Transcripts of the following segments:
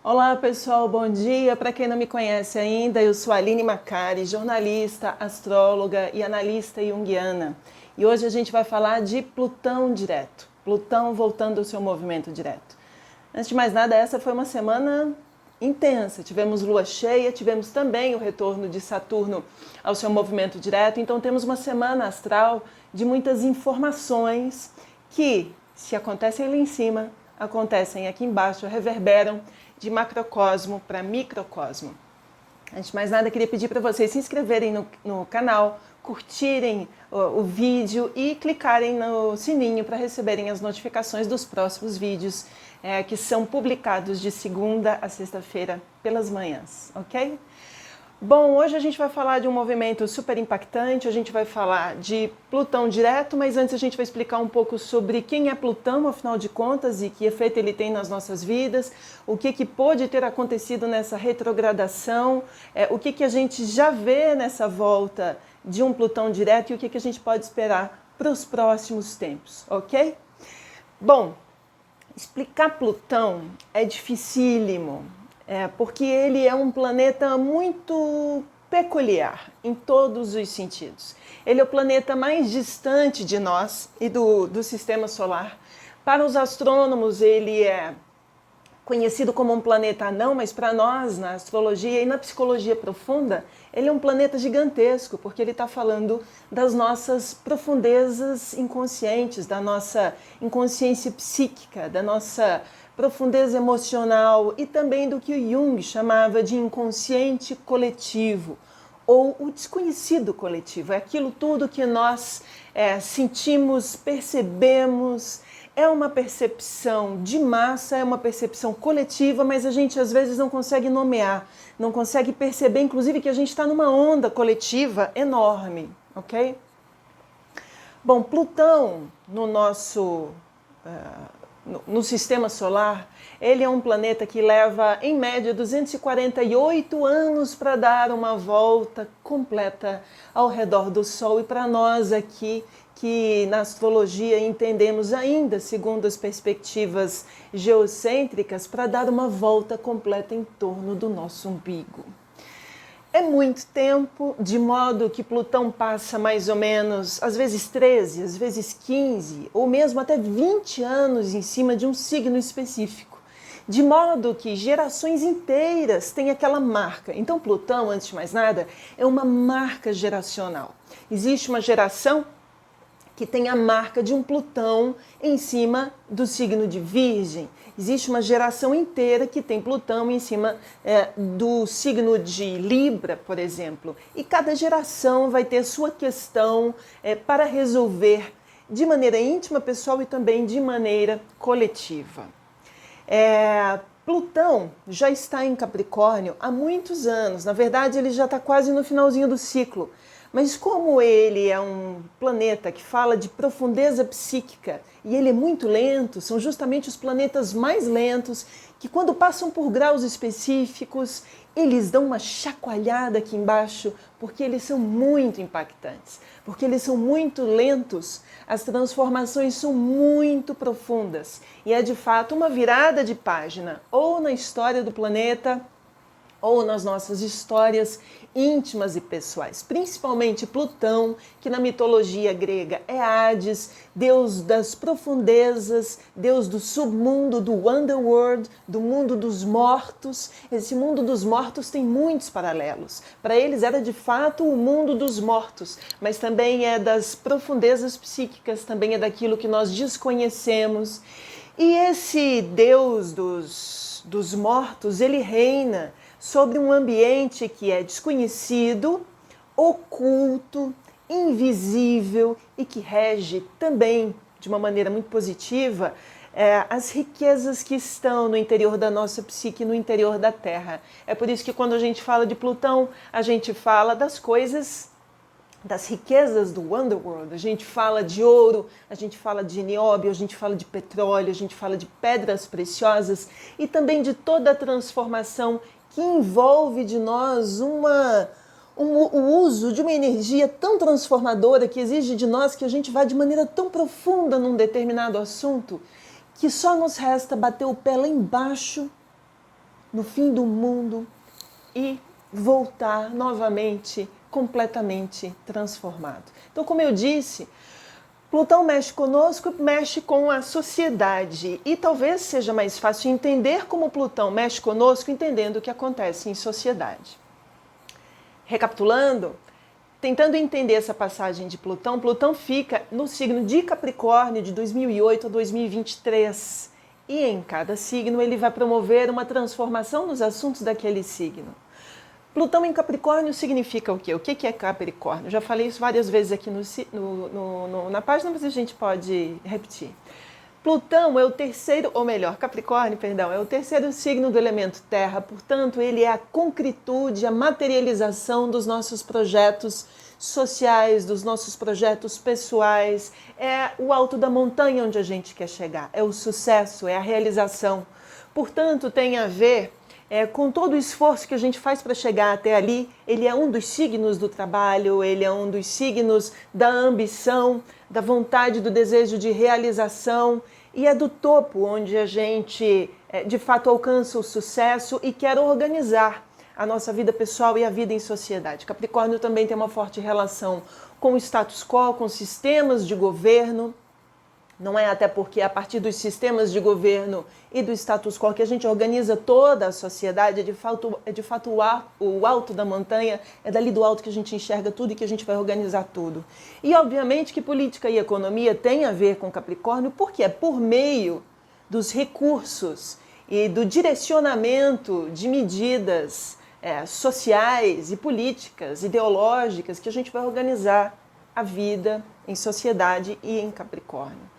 Olá pessoal, bom dia. Para quem não me conhece ainda, eu sou Aline Macari, jornalista, astróloga e analista junguiana. E hoje a gente vai falar de Plutão direto, Plutão voltando ao seu movimento direto. Antes de mais nada, essa foi uma semana intensa. Tivemos lua cheia, tivemos também o retorno de Saturno ao seu movimento direto. Então temos uma semana astral de muitas informações que, se acontecem lá em cima, acontecem aqui embaixo, reverberam de macrocosmo para microcosmo. Antes de mais nada, queria pedir para vocês se inscreverem no canal, curtirem o vídeo e clicarem no sininho para receberem as notificações dos próximos vídeos que são publicados de segunda a sexta-feira pelas manhãs, ok? Bom, hoje a gente vai falar de um movimento super impactante, a gente vai falar de Plutão direto, mas antes a gente vai explicar um pouco sobre quem é Plutão, afinal de contas, e que efeito ele tem nas nossas vidas, o que pode ter acontecido nessa retrogradação, o que a gente já vê nessa volta de um Plutão direto e o que a gente pode esperar para os próximos tempos, ok? Bom, explicar Plutão é dificílimo. Porque ele é um planeta muito peculiar em todos os sentidos. Ele é o planeta mais distante de nós e do sistema solar. Para os astrônomos, ele é conhecido como um planeta anão, mas para nós, na astrologia e na psicologia profunda, ele é um planeta gigantesco, porque ele está falando das nossas profundezas inconscientes, da nossa inconsciência psíquica, da nossa profundeza emocional e também do que o Jung chamava de inconsciente coletivo ou o desconhecido coletivo. É aquilo tudo que nós sentimos, percebemos, é uma percepção de massa, é uma percepção coletiva, mas a gente às vezes não consegue nomear, não consegue perceber, inclusive, que a gente está numa onda coletiva enorme, ok? Bom, Plutão no nosso... no sistema solar, ele é um planeta que leva, em média, 248 anos para dar uma volta completa ao redor do Sol. E para nós aqui, que na astrologia entendemos ainda, segundo as perspectivas geocêntricas, para dar uma volta completa em torno do nosso umbigo. É muito tempo, de modo que Plutão passa mais ou menos, às vezes 13, às vezes 15, ou mesmo até 20 anos em cima de um signo específico. De modo que gerações inteiras têm aquela marca. Então Plutão, antes de mais nada, é uma marca geracional. Existe uma geração que tem a marca de um Plutão em cima do signo de Virgem. Existe uma geração inteira que tem Plutão em cima do signo de Libra, por exemplo. E cada geração vai ter sua questão para resolver de maneira íntima, pessoal e também de maneira coletiva. Plutão já está em Capricórnio há muitos anos. Na verdade, ele já está quase no finalzinho do ciclo. Mas como ele é um planeta que fala de profundeza psíquica e ele é muito lento, são justamente os planetas mais lentos que quando passam por graus específicos, eles dão uma chacoalhada aqui embaixo porque eles são muito impactantes, porque eles são muito lentos, as transformações são muito profundas e é de fato uma virada de página ou na história do planeta ou nas nossas histórias íntimas e pessoais, principalmente Plutão, que na mitologia grega é Hades, deus das profundezas, deus do submundo, do underworld, do mundo dos mortos. Esse mundo dos mortos tem muitos paralelos. Para eles era de fato o mundo dos mortos, mas também é das profundezas psíquicas, também é daquilo que nós desconhecemos. E esse deus dos mortos, ele reina sobre um ambiente que é desconhecido, oculto, invisível e que rege também, de uma maneira muito positiva, as riquezas que estão no interior da nossa psique, no interior da Terra. É por isso que quando a gente fala de Plutão, a gente fala das coisas, das riquezas do underworld, a gente fala de ouro, a gente fala de nióbio, a gente fala de petróleo, a gente fala de pedras preciosas e também de toda a transformação que envolve de nós o uso de uma energia tão transformadora que exige de nós que a gente vá de maneira tão profunda num determinado assunto que só nos resta bater o pé lá embaixo no fim do mundo e voltar novamente completamente transformado. Então, como eu disse, Plutão mexe conosco, mexe com a sociedade e talvez seja mais fácil entender como Plutão mexe conosco entendendo o que acontece em sociedade. Recapitulando, tentando entender essa passagem de Plutão, Plutão fica no signo de Capricórnio de 2008 a 2023 e em cada signo ele vai promover uma transformação nos assuntos daquele signo. Plutão em Capricórnio significa o quê? O que é Capricórnio? Eu já falei isso várias vezes aqui na página, mas a gente pode repetir. Plutão é o terceiro, ou melhor, Capricórnio, perdão, é o terceiro signo do elemento Terra, portanto, ele é a concretude, a materialização dos nossos projetos sociais, dos nossos projetos pessoais, é o alto da montanha onde a gente quer chegar, é o sucesso, é a realização. Portanto, tem a ver com todo o esforço que a gente faz para chegar até ali. Ele é um dos signos do trabalho, ele é um dos signos da ambição, da vontade, do desejo de realização, e é do topo onde a gente de fato alcança o sucesso e quer organizar a nossa vida pessoal e a vida em sociedade. Capricórnio também tem uma forte relação com o status quo, com sistemas de governo. Não é até porque a partir dos sistemas de governo e do status quo que a gente organiza toda a sociedade, é de fato o alto da montanha, é dali do alto que a gente enxerga tudo e que a gente vai organizar tudo. E obviamente que política e economia tem a ver com Capricórnio, porque é por meio dos recursos e do direcionamento de medidas sociais e políticas, ideológicas, que a gente vai organizar a vida em sociedade e em Capricórnio.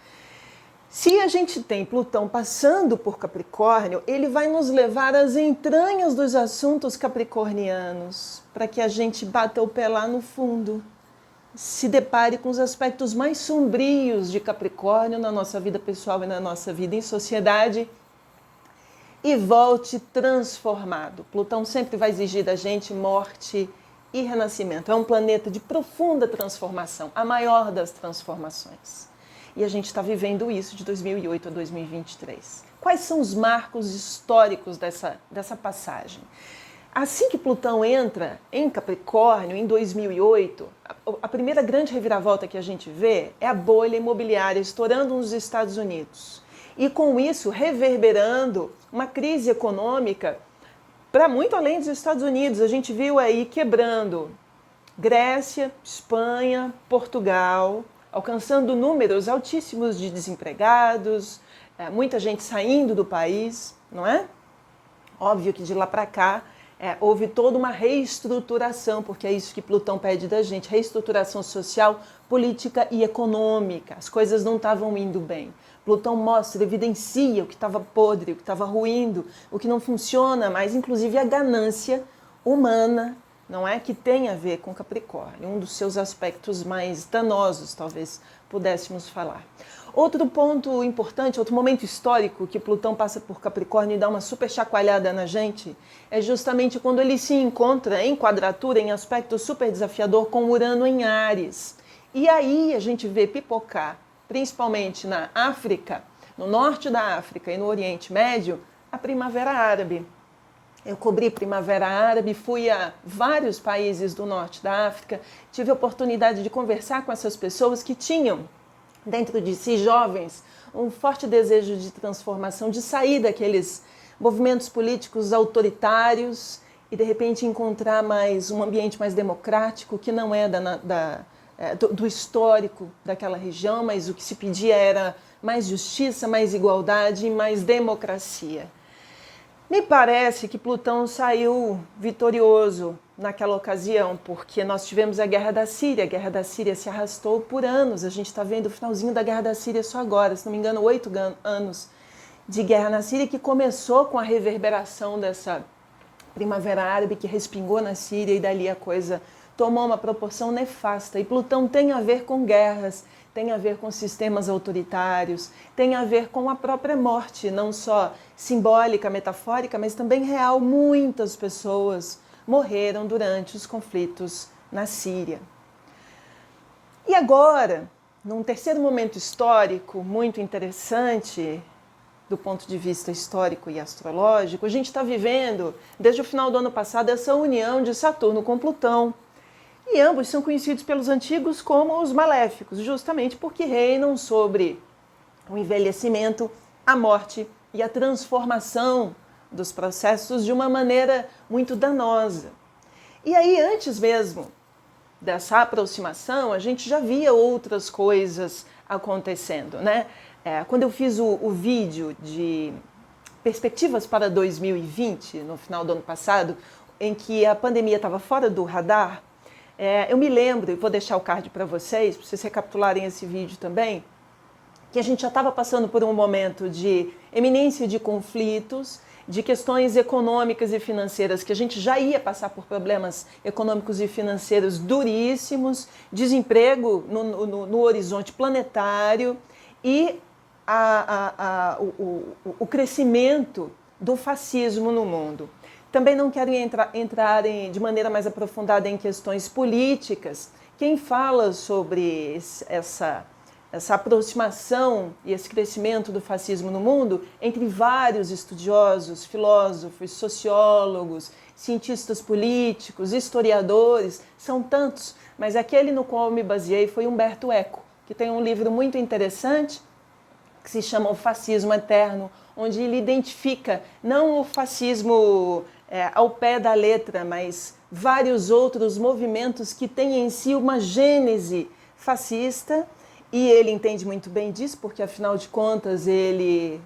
Se a gente tem Plutão passando por Capricórnio, ele vai nos levar às entranhas dos assuntos capricornianos, para que a gente bata o pé lá no fundo, se depare com os aspectos mais sombrios de Capricórnio na nossa vida pessoal e na nossa vida em sociedade e volte transformado. Plutão sempre vai exigir da gente morte e renascimento. É um planeta de profunda transformação, a maior das transformações. E a gente está vivendo isso de 2008 a 2023. Quais são os marcos históricos dessa passagem? Assim que Plutão entra em Capricórnio, em 2008, a primeira grande reviravolta que a gente vê é a bolha imobiliária estourando nos Estados Unidos. E com isso reverberando uma crise econômica para muito além dos Estados Unidos. A gente viu aí quebrando Grécia, Espanha, Portugal, alcançando números altíssimos de desempregados, muita gente saindo do país, não é? Óbvio que de lá para cá houve toda uma reestruturação, porque é isso que Plutão pede da gente, reestruturação social, política e econômica. As coisas não estavam indo bem. Plutão mostra, evidencia o que estava podre, o que estava ruindo, o que não funciona mais, inclusive a ganância humana, não é, que tem a ver com Capricórnio, um dos seus aspectos mais danosos, talvez pudéssemos falar. Outro ponto importante, outro momento histórico que Plutão passa por Capricórnio e dá uma super chacoalhada na gente, é justamente quando ele se encontra em quadratura, em aspecto super desafiador com Urano em Áries. E aí a gente vê pipocar, principalmente na África, no norte da África e no Oriente Médio, a Primavera Árabe. Eu cobri Primavera Árabe, fui a vários países do norte da África, tive a oportunidade de conversar com essas pessoas que tinham dentro de si, jovens, um forte desejo de transformação, de sair daqueles movimentos políticos autoritários e de repente encontrar um ambiente mais democrático, que não é do histórico daquela região, mas o que se pedia era mais justiça, mais igualdade e mais democracia. Me parece que Plutão saiu vitorioso naquela ocasião, porque nós tivemos a Guerra da Síria. A Guerra da Síria se arrastou por anos. A gente está vendo o finalzinho da Guerra da Síria só agora, se não me engano, 8 anos de guerra na Síria, que começou com a reverberação dessa Primavera Árabe que respingou na Síria e dali a coisa tomou uma proporção nefasta. E Plutão tem a ver com guerras, tem a ver com sistemas autoritários, tem a ver com a própria morte, não só simbólica, metafórica, mas também real. Muitas pessoas morreram durante os conflitos na Síria. E agora, num terceiro momento histórico muito interessante, do ponto de vista histórico e astrológico, a gente está vivendo, desde o final do ano passado, essa união de Saturno com Plutão. E ambos são conhecidos pelos antigos como os maléficos, justamente porque reinam sobre o envelhecimento, a morte e a transformação dos processos de uma maneira muito danosa. E aí, antes mesmo dessa aproximação, a gente já via outras coisas acontecendo, né? Quando eu fiz o vídeo de perspectivas para 2020, no final do ano passado, em que a pandemia estava fora do radar, eu me lembro, e vou deixar o card para vocês recapitularem esse vídeo também, que a gente já estava passando por um momento de eminência de conflitos, de questões econômicas e financeiras, que a gente já ia passar por problemas econômicos e financeiros duríssimos, desemprego no horizonte planetário e o crescimento do fascismo no mundo. Também não quero entrar de maneira mais aprofundada em questões políticas. Quem fala sobre essa aproximação e esse crescimento do fascismo no mundo, entre vários estudiosos, filósofos, sociólogos, cientistas políticos, historiadores, são tantos, mas aquele no qual eu me baseei foi Umberto Eco, que tem um livro muito interessante que se chama O Fascismo Eterno, onde ele identifica não o fascismo ao pé da letra, mas vários outros movimentos que têm em si uma gênese fascista. E ele entende muito bem disso, porque afinal de contas,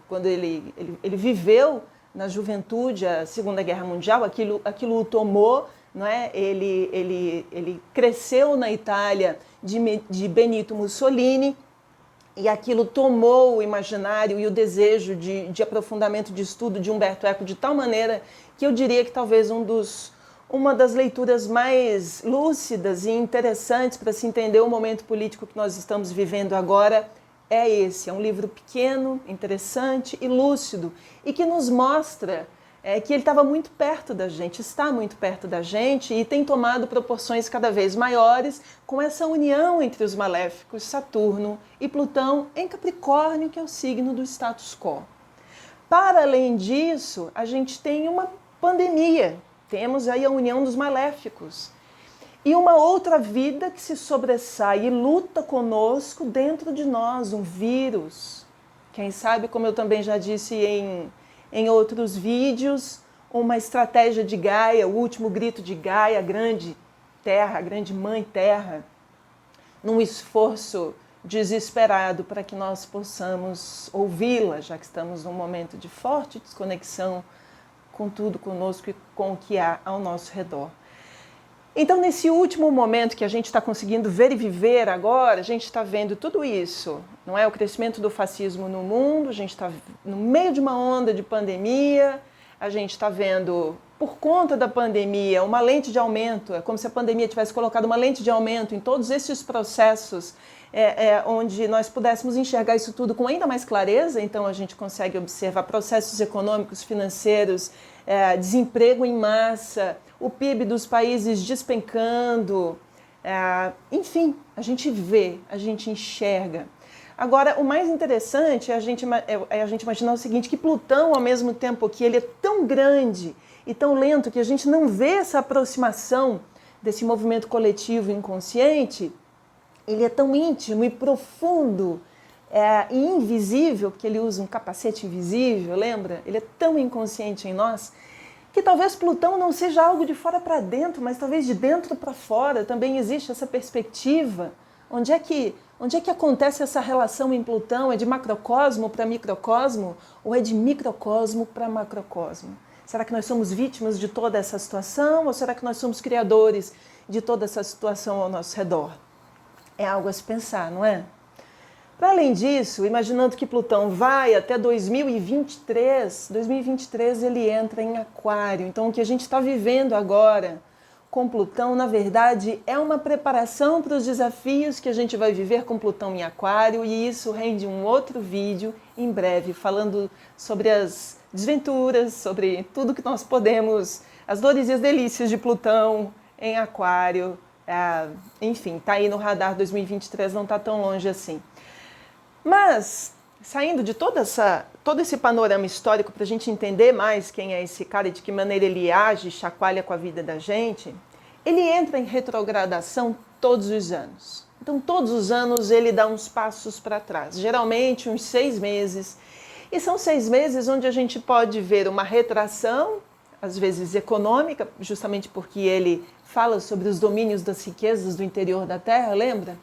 quando ele viveu na juventude a Segunda Guerra Mundial, aquilo o tomou, não é? Ele cresceu na Itália de Benito Mussolini, e aquilo tomou o imaginário e o desejo de aprofundamento de estudo de Umberto Eco de tal maneira que eu diria que talvez uma das leituras mais lúcidas e interessantes para se entender o momento político que nós estamos vivendo agora é esse. É um livro pequeno, interessante e lúcido, e que nos mostra que ele estava muito perto da gente, está muito perto da gente e tem tomado proporções cada vez maiores com essa união entre os maléficos Saturno e Plutão em Capricórnio, que é o signo do status quo. Para além disso, a gente tem uma pandemia. Temos aí a união dos maléficos. E uma outra vida que se sobressai e luta conosco dentro de nós, um vírus. Quem sabe, como eu também já disse em outros vídeos, uma estratégia de Gaia, o último grito de Gaia, a grande terra, a grande mãe terra, num esforço desesperado para que nós possamos ouvi-la, já que estamos num momento de forte desconexão com tudo conosco e com o que há ao nosso redor. Então, nesse último momento que a gente está conseguindo ver e viver agora, a gente está vendo tudo isso, não é? O crescimento do fascismo no mundo, a gente está no meio de uma onda de pandemia, a gente está vendo, por conta da pandemia, uma lente de aumento, é como se a pandemia tivesse colocado uma lente de aumento em todos esses processos, onde nós pudéssemos enxergar isso tudo com ainda mais clareza. Então a gente consegue observar processos econômicos, financeiros, desemprego em massa, o PIB dos países despencando, enfim, a gente vê, a gente enxerga. Agora, o mais interessante é a gente imaginar o seguinte, que Plutão, ao mesmo tempo que ele é tão grande e tão lento que a gente não vê essa aproximação desse movimento coletivo inconsciente, ele é tão íntimo e profundo e invisível, porque ele usa um capacete invisível, lembra? Ele é tão inconsciente em nós, que talvez Plutão não seja algo de fora para dentro, mas talvez de dentro para fora. Também existe essa perspectiva. Onde é que acontece essa relação em Plutão? É de macrocosmo para microcosmo ou é de microcosmo para macrocosmo? Será que nós somos vítimas de toda essa situação ou será que nós somos criadores de toda essa situação ao nosso redor? É algo a se pensar, não é? Para além disso, imaginando que Plutão vai até 2023 ele entra em Aquário. Então, o que a gente está vivendo agora com Plutão, na verdade, é uma preparação para os desafios que a gente vai viver com Plutão em Aquário, e isso rende um outro vídeo em breve, falando sobre as desventuras, sobre tudo que nós podemos, as dores e as delícias de Plutão em Aquário. Enfim, está aí no radar 2023, não está tão longe assim. Mas saindo de todo esse panorama histórico para a gente entender mais quem é esse cara e de que maneira ele age, chacoalha com a vida da gente, ele entra em retrogradação todos os anos. Então, todos os anos ele dá uns passos para trás, geralmente uns 6 meses. E são 6 meses onde a gente pode ver uma retração, às vezes econômica, justamente porque ele fala sobre os domínios das riquezas do interior da Terra, lembra?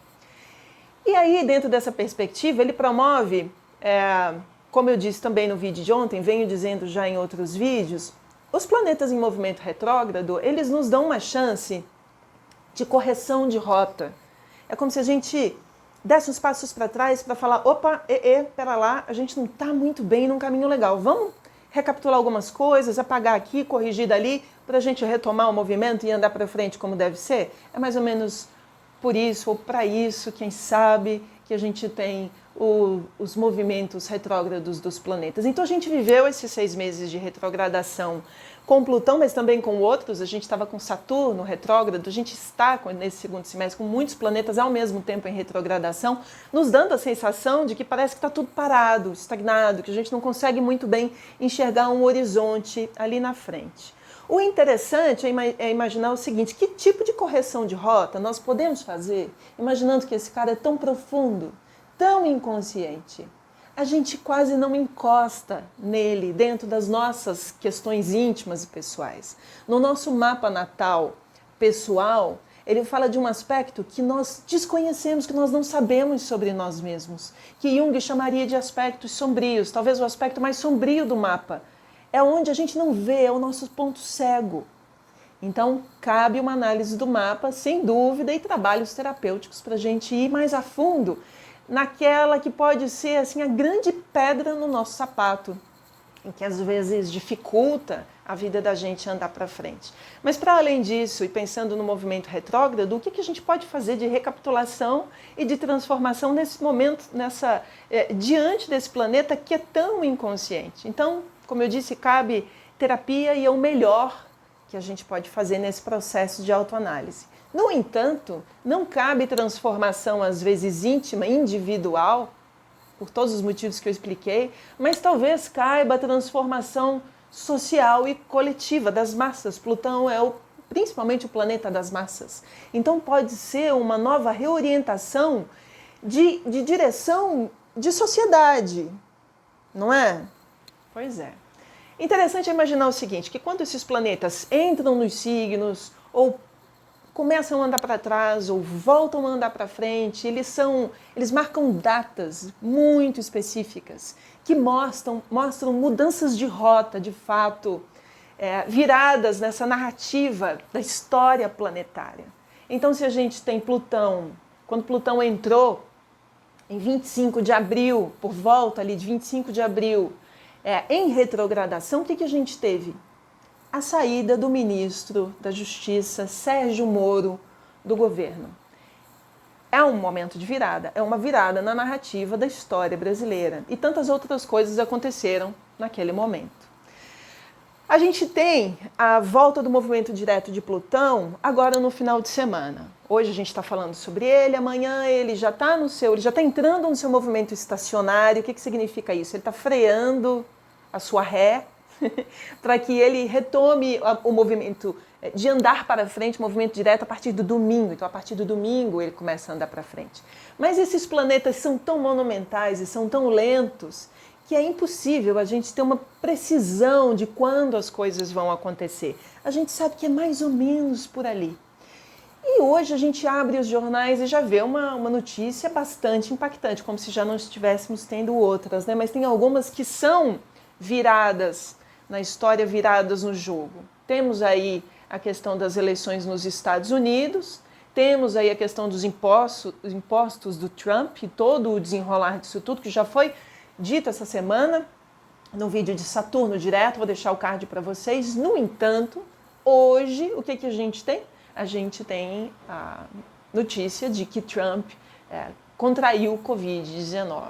E aí, dentro dessa perspectiva, ele promove, como eu disse também no vídeo de ontem, venho dizendo já em outros vídeos, os planetas em movimento retrógrado, eles nos dão uma chance de correção de rota. É como se a gente desse uns passos para trás para falar, opa, pera lá, a gente não está muito bem num caminho legal. Vamos recapitular algumas coisas, apagar aqui, corrigir dali, para a gente retomar o movimento e andar para frente como deve ser? É mais ou menos por isso, ou para isso, quem sabe, que a gente tem os movimentos retrógrados dos planetas. Então a gente viveu esses 6 meses de retrogradação com Plutão, mas também com outros. A gente estava com Saturno retrógrado, a gente está nesse segundo semestre com muitos planetas ao mesmo tempo em retrogradação, nos dando a sensação de que parece que está tudo parado, estagnado, que a gente não consegue muito bem enxergar um horizonte ali na frente. O interessante é imaginar o seguinte, que tipo de correção de rota nós podemos fazer, imaginando que esse cara é tão profundo, tão inconsciente. A gente quase não encosta nele dentro das nossas questões íntimas e pessoais. No nosso mapa natal pessoal, ele fala de um aspecto que nós desconhecemos, que nós não sabemos sobre nós mesmos, que Jung chamaria de aspectos sombrios, talvez o aspecto mais sombrio do mapa. É onde a gente não vê, é o nosso ponto cego. Então, cabe uma análise do mapa, sem dúvida, e trabalhos terapêuticos para a gente ir mais a fundo naquela que pode ser assim, a grande pedra no nosso sapato, em que às vezes dificulta a vida da gente andar para frente. Mas para além disso, e pensando no movimento retrógrado, o que a gente pode fazer de recapitulação e de transformação nesse momento, diante desse planeta que é tão inconsciente? Então, como eu disse, cabe terapia e é o melhor que a gente pode fazer nesse processo de autoanálise. No entanto, não cabe transformação, às vezes íntima, individual, por todos os motivos que eu expliquei, mas talvez caiba a transformação social e coletiva das massas. Plutão é principalmente o planeta das massas. Então pode ser uma nova reorientação de direção de sociedade, não é? Pois é. Interessante imaginar o seguinte, que quando esses planetas entram nos signos, ou começam a andar para trás, ou voltam a andar para frente, eles marcam datas muito específicas, que mostram mudanças de rota, de fato, viradas nessa narrativa da história planetária. Então, se a gente tem Plutão, quando Plutão entrou em 25 de abril, por volta ali de 25 de abril, em retrogradação, o que a gente teve? A saída do ministro da Justiça, Sérgio Moro, do governo. É um momento de virada, é uma virada na narrativa da história brasileira. E tantas outras coisas aconteceram naquele momento. A gente tem a volta do movimento direto de Plutão agora no final de semana. Hoje a gente está falando sobre ele, amanhã ele já está entrando no seu movimento estacionário. O que significa isso? Ele está freando a sua ré para que ele retome o movimento de andar para frente, movimento direto a partir do domingo. Então, a partir do domingo ele começa a andar para frente. Mas esses planetas são tão monumentais e são tão lentos que é impossível a gente ter uma precisão de quando as coisas vão acontecer. A gente sabe que é mais ou menos por ali. E hoje a gente abre os jornais e já vê uma notícia bastante impactante, como se já não estivéssemos tendo outras, né? Mas tem algumas que são viradas na história, viradas no jogo. Temos aí a questão das eleições nos Estados Unidos, temos aí a questão dos impostos do Trump e todo o desenrolar disso tudo, que já foi dito essa semana no vídeo de Saturno direto, vou deixar o card para vocês. No entanto, hoje, o que a gente tem? A gente tem a notícia de que Trump contraiu o Covid-19.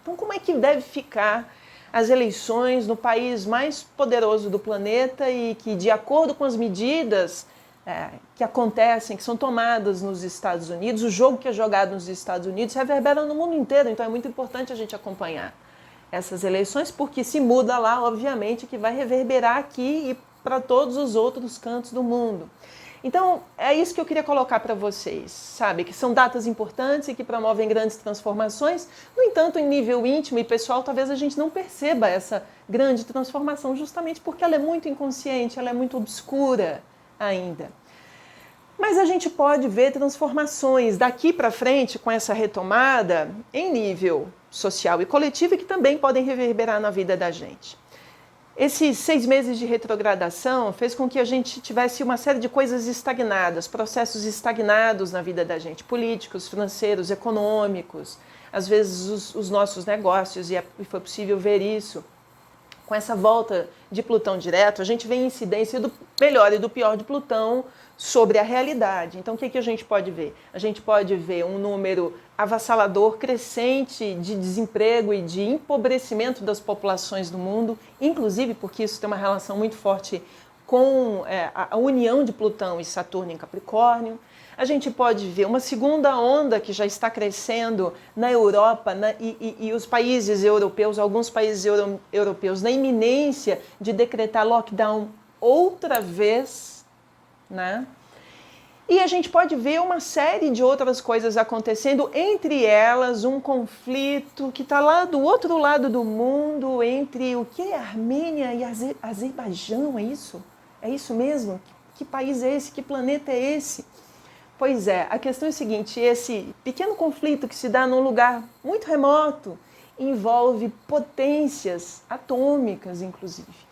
Então, como é que deve ficar as eleições no país mais poderoso do planeta e que, de acordo com as medidas que acontecem, que são tomadas nos Estados Unidos, o jogo que é jogado nos Estados Unidos reverbera no mundo inteiro, então é muito importante a gente acompanhar. essas eleições, porque se muda lá, obviamente, que vai reverberar aqui e para todos os outros cantos do mundo. Então, é isso que eu queria colocar para vocês, sabe? Que são datas importantes e que promovem grandes transformações. No entanto, em nível íntimo e pessoal, talvez a gente não perceba essa grande transformação, justamente porque ela é muito inconsciente, ela é muito obscura ainda. Mas a gente pode ver transformações daqui para frente com essa retomada em nível social e coletivo e que também podem reverberar na vida da gente. Esses 6 meses de retrogradação fez com que a gente tivesse uma série de coisas estagnadas, processos estagnados na vida da gente, políticos, financeiros, econômicos, às vezes os nossos negócios, e foi possível ver isso. Com essa volta de Plutão direto, a gente vê a incidência do melhor e do pior de Plutão sobre a realidade. Então, o que a gente pode ver? A gente pode ver um número avassalador, crescente de desemprego e de empobrecimento das populações do mundo, inclusive porque isso tem uma relação muito forte com a união de Plutão e Saturno em Capricórnio. A gente pode ver uma segunda onda que já está crescendo na Europa e os países europeus, alguns países europeus, na iminência de decretar lockdown outra vez, né? E a gente pode ver uma série de outras coisas acontecendo, entre elas um conflito que está lá do outro lado do mundo, entre o que é Armênia e Azerbaijão, é isso? É isso mesmo? Que país é esse? Que planeta é esse? Pois é, a questão é a seguinte, esse pequeno conflito que se dá num lugar muito remoto envolve potências atômicas, inclusive.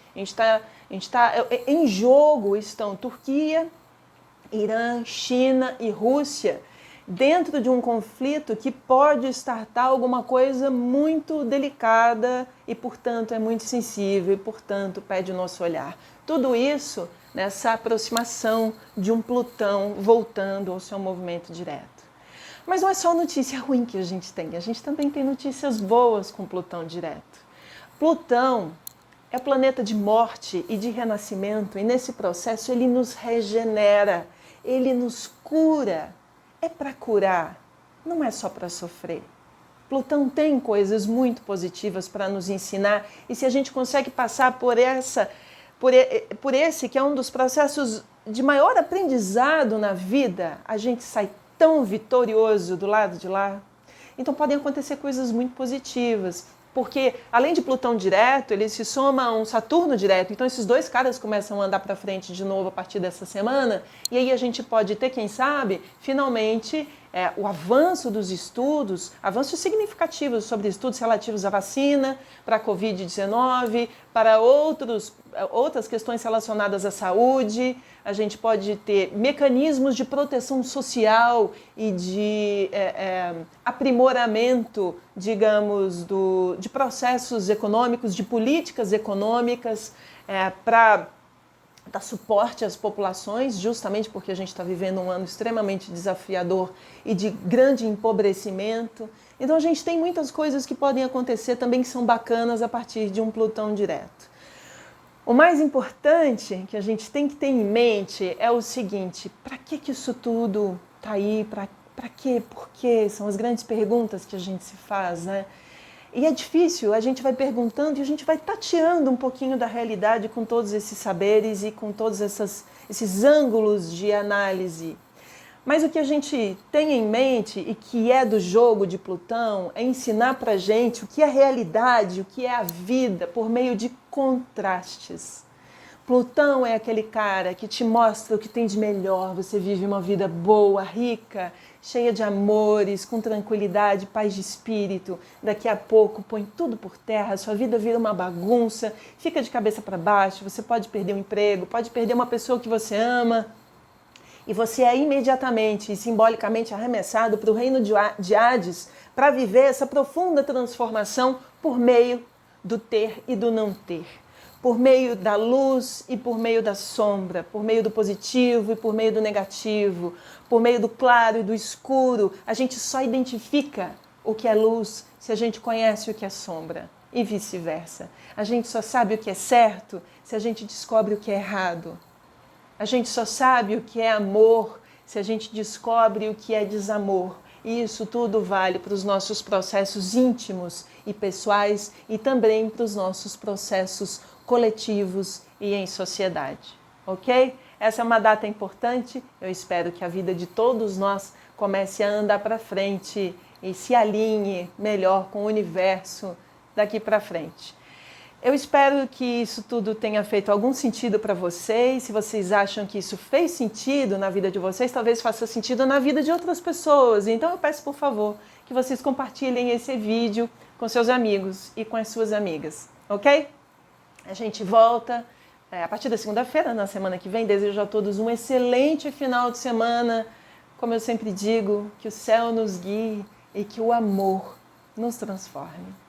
Em jogo estão Turquia, Irã, China e Rússia, dentro de um conflito que pode startar alguma coisa muito delicada e, portanto, é muito sensível e, portanto, pede o nosso olhar. Tudo isso nessa aproximação de um Plutão voltando ao seu movimento direto. Mas não é só notícia ruim que a gente gente também tem notícias boas com Plutão direto. Plutão é planeta de morte e de renascimento, e nesse processo ele nos regenera, ele nos cura. É para curar, não é só para sofrer. Plutão tem coisas muito positivas para nos ensinar, e se a gente consegue passar por esse que é um dos processos de maior aprendizado na vida, a gente sai tão vitorioso do lado de lá. Então podem acontecer coisas muito positivas, porque além de Plutão direto, ele se soma a um Saturno direto, então esses dois caras começam a andar para frente de novo a partir dessa semana, e aí a gente pode ter, quem sabe, finalmente o avanço dos estudos, avanços significativos sobre estudos relativos à vacina, para a Covid-19, para outras questões relacionadas à saúde. A gente pode ter mecanismos de proteção social e de aprimoramento, digamos, de processos econômicos, de políticas econômicas para dar suporte às populações, justamente porque a gente está vivendo um ano extremamente desafiador e de grande empobrecimento. Então a gente tem muitas coisas que podem acontecer também que são bacanas a partir de um Plutão direto. O mais importante que a gente tem que ter em mente é o seguinte: para que isso tudo está aí? Para quê? Por quê? São as grandes perguntas que a gente se faz, né? E é difícil, a gente vai perguntando e a gente vai tateando um pouquinho da realidade com todos esses saberes e com todos esses ângulos de análise. Mas o que a gente tem em mente e que é do jogo de Plutão é ensinar pra gente o que é a realidade, o que é a vida por meio de contrastes. Plutão é aquele cara que te mostra o que tem de melhor, você vive uma vida boa, rica, cheia de amores, com tranquilidade, paz de espírito. Daqui a pouco põe tudo por terra, sua vida vira uma bagunça, fica de cabeça para baixo, você pode perder o emprego, pode perder uma pessoa que você ama. E você é imediatamente e simbolicamente arremessado para o reino de Hades para viver essa profunda transformação por meio do ter e do não ter. Por meio da luz e por meio da sombra, por meio do positivo e por meio do negativo, por meio do claro e do escuro. A gente só identifica o que é luz se a gente conhece o que é sombra e vice-versa. A gente só sabe o que é certo se a gente descobre o que é errado. A gente só sabe o que é amor se a gente descobre o que é desamor. E isso tudo vale para os nossos processos íntimos e pessoais e também para os nossos processos coletivos e em sociedade, ok? Essa é uma data importante, eu espero que a vida de todos nós comece a andar para frente e se alinhe melhor com o universo daqui para frente. Eu espero que isso tudo tenha feito algum sentido para vocês. Se vocês acham que isso fez sentido na vida de vocês, talvez faça sentido na vida de outras pessoas. Então eu peço, por favor, que vocês compartilhem esse vídeo com seus amigos e com as suas amigas, ok? A gente volta a partir da segunda-feira, na semana que vem. Desejo a todos um excelente final de semana. Como eu sempre digo, que o céu nos guie e que o amor nos transforme.